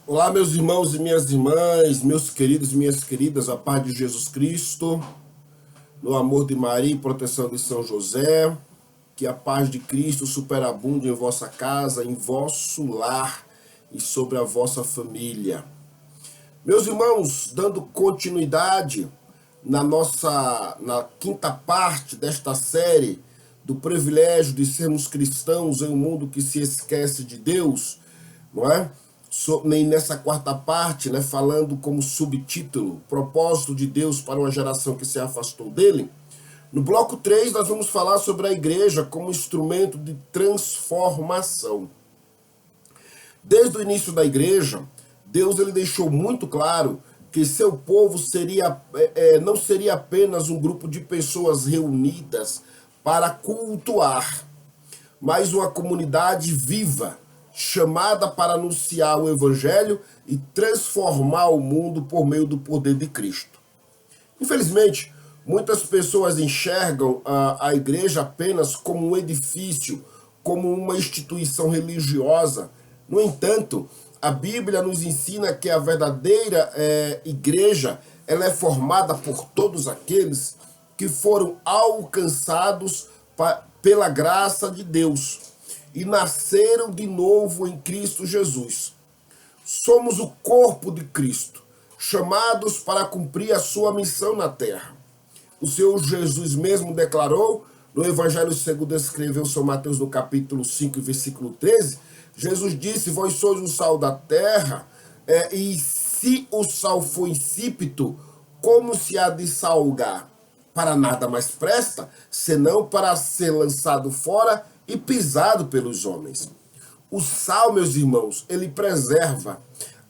Olá, meus irmãos e minhas irmãs, meus queridos e minhas queridas, a paz de Jesus Cristo, no amor de Maria e proteção de São José, que a paz de Cristo superabunde em vossa casa, em vosso lar e sobre a vossa família. Meus irmãos, dando continuidade na quinta parte desta série do privilégio de sermos cristãos em um mundo que se esquece de Deus, não é? Nem nessa quarta parte, né, falando como subtítulo, propósito de Deus para uma geração que se afastou dele. No bloco 3 nós vamos falar sobre a igreja como instrumento de transformação. Desde o início da igreja, Deus ele deixou muito claro que seu povo não seria apenas um grupo de pessoas reunidas para cultuar, mas uma comunidade viva, chamada para anunciar o Evangelho e transformar o mundo por meio do poder de Cristo. Infelizmente, muitas pessoas enxergam a igreja apenas como um edifício, como uma instituição religiosa. No entanto, a Bíblia nos ensina que a verdadeira igreja ela é formada por todos aqueles que foram alcançados pela graça de Deus e nasceram de novo em Cristo Jesus. Somos o corpo de Cristo, chamados para cumprir a sua missão na terra. O Senhor Jesus mesmo declarou, no Evangelho segundo escreveu São Mateus no capítulo 5, versículo 13, Jesus disse, vós sois o sal da terra, e se o sal for insípido, como se há de salgar? Para nada mais presta, senão para ser lançado fora e pisado pelos homens. O sal, meus irmãos, ele preserva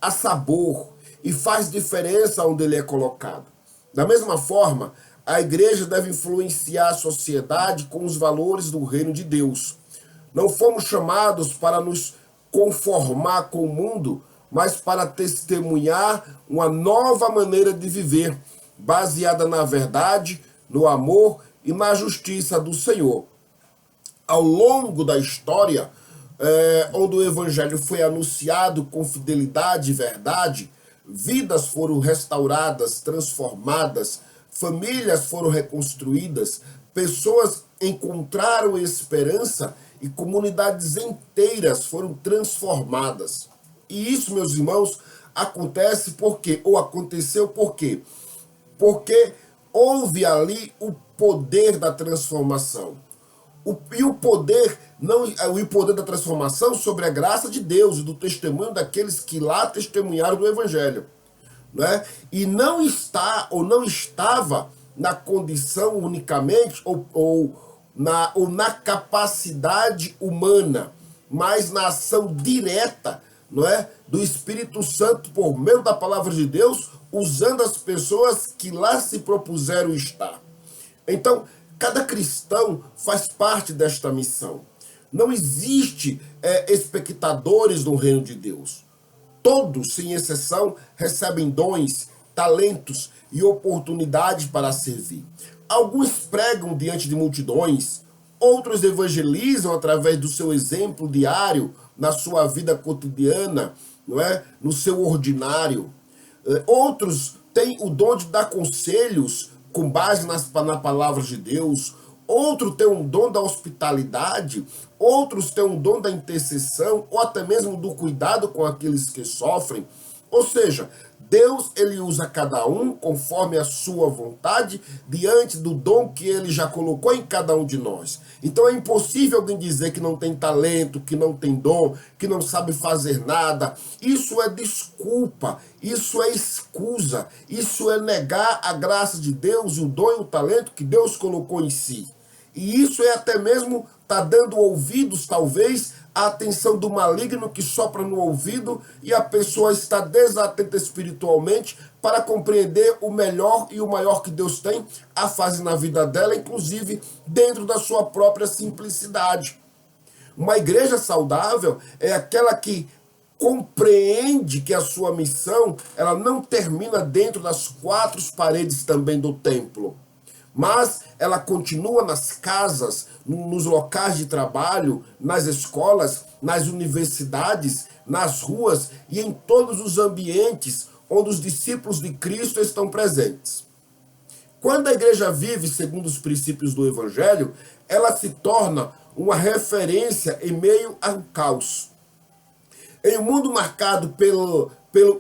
a sabor e faz diferença onde ele é colocado. Da mesma forma, a igreja deve influenciar a sociedade com os valores do reino de Deus. Não fomos chamados para nos conformar com o mundo, mas para testemunhar uma nova maneira de viver, baseada na verdade, no amor e na justiça do Senhor. Ao longo da história, onde o evangelho foi anunciado com fidelidade e verdade, vidas foram restauradas, transformadas, famílias foram reconstruídas, pessoas encontraram esperança e comunidades inteiras foram transformadas. E isso, meus irmãos, aconteceu por quê? Porque houve ali o poder da transformação. O poder da transformação sobre a graça de Deus e do testemunho daqueles que lá testemunharam do Evangelho. Né? E não estava na condição unicamente ou na capacidade humana, mas na ação direta, não é, do Espírito Santo por meio da palavra de Deus, usando as pessoas que lá se propuseram estar. Então, cada cristão faz parte desta missão. Não existe espectadores no reino de Deus. Todos, sem exceção, recebem dons, talentos e oportunidades para servir. Alguns pregam diante de multidões, outros evangelizam através do seu exemplo diário, na sua vida cotidiana, não é? No seu ordinário. Outros têm o dom de dar conselhos com base na palavra de Deus. Outros têm um dom da hospitalidade, outros têm um dom da intercessão, ou até mesmo do cuidado com aqueles que sofrem. Ou seja, Deus ele usa cada um conforme a sua vontade, diante do dom que ele já colocou em cada um de nós. Então é impossível alguém dizer que não tem talento, que não tem dom, que não sabe fazer nada. Isso é desculpa, isso é escusa, isso é negar a graça de Deus, o dom e o talento que Deus colocou em si. E isso é até mesmo dando ouvidos, talvez, à atenção do maligno que sopra no ouvido e a pessoa está desatenta espiritualmente para compreender o melhor e o maior que Deus tem a fazer na vida dela, inclusive dentro da sua própria simplicidade. Uma igreja saudável é aquela que compreende que a sua missão ela não termina dentro das quatro paredes também do templo, mas ela continua nas casas, nos locais de trabalho, nas escolas, nas universidades, nas ruas e em todos os ambientes onde os discípulos de Cristo estão presentes. Quando a igreja vive segundo os princípios do Evangelho, ela se torna uma referência em meio ao caos. Em um mundo marcado pelo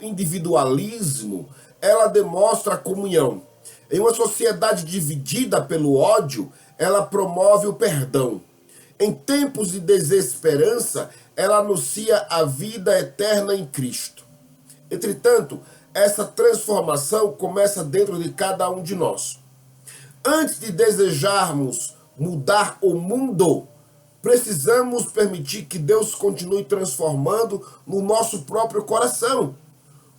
individualismo, ela demonstra a comunhão. Em uma sociedade dividida pelo ódio, ela promove o perdão. Em tempos de desesperança, ela anuncia a vida eterna em Cristo. Entretanto, essa transformação começa dentro de cada um de nós. Antes de desejarmos mudar o mundo, precisamos permitir que Deus continue transformando no nosso próprio coração.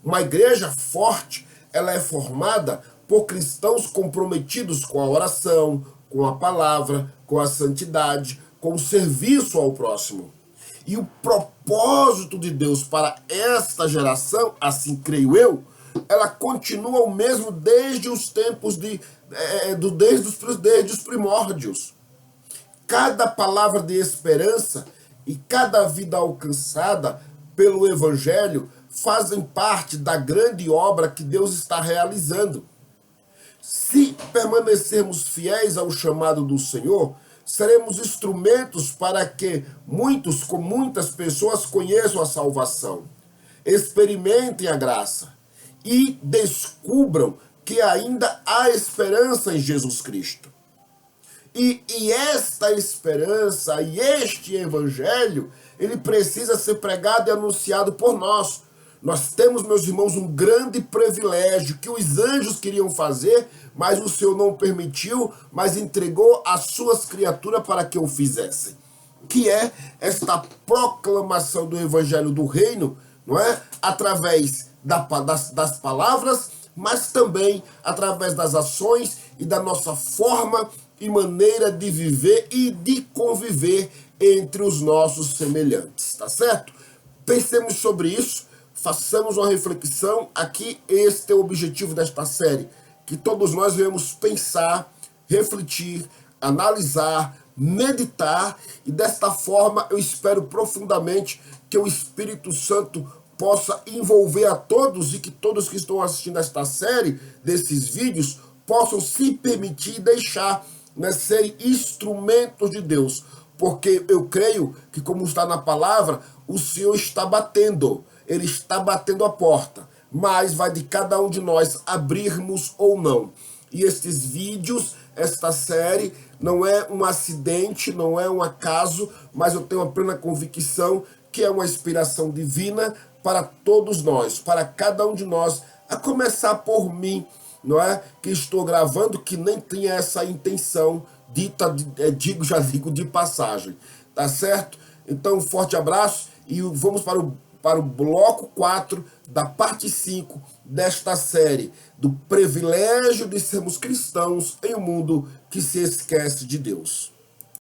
Uma igreja forte, ela é formada por cristãos comprometidos com a oração, com a palavra, com a santidade, com o serviço ao próximo. E o propósito de Deus para esta geração, creio eu, ela continua o mesmo desde os tempos desde os primórdios. Cada palavra de esperança e cada vida alcançada pelo Evangelho fazem parte da grande obra que Deus está realizando. Se permanecermos fiéis ao chamado do Senhor, seremos instrumentos para que muitas pessoas conheçam a salvação, experimentem a graça e descubram que ainda há esperança em Jesus Cristo. E esta esperança e este evangelho, ele precisa ser pregado e anunciado por nós. Nós temos, meus irmãos, um grande privilégio que os anjos queriam fazer, mas o Senhor não permitiu, mas entregou as suas criaturas para que o fizessem. Que é esta proclamação do evangelho do reino, não é? Através das palavras, mas também através das ações e da nossa forma e maneira de viver e de conviver entre os nossos semelhantes, tá certo? Pensemos sobre isso, façamos uma reflexão. Aqui este é o objetivo desta série, que todos nós venhamos pensar, refletir, analisar, meditar, e desta forma eu espero profundamente que o Espírito Santo possa envolver a todos e que todos que estão assistindo esta série, desses vídeos, possam se permitir deixar, né, serem instrumentos de Deus, porque eu creio que, como está na palavra, o Senhor está batendo, Ele está batendo a porta, mas vai de cada um de nós abrirmos ou não. E estes vídeos, esta série, não é um acidente, não é um acaso, mas eu tenho a plena convicção que é uma inspiração divina para todos nós, para cada um de nós, a começar por mim, não é? Que estou gravando, que nem tinha essa intenção, já digo de passagem, tá certo? Então, um forte abraço e vamos para o bloco 4 da parte 5 desta série, do privilégio de sermos cristãos em um mundo que se esquece de Deus.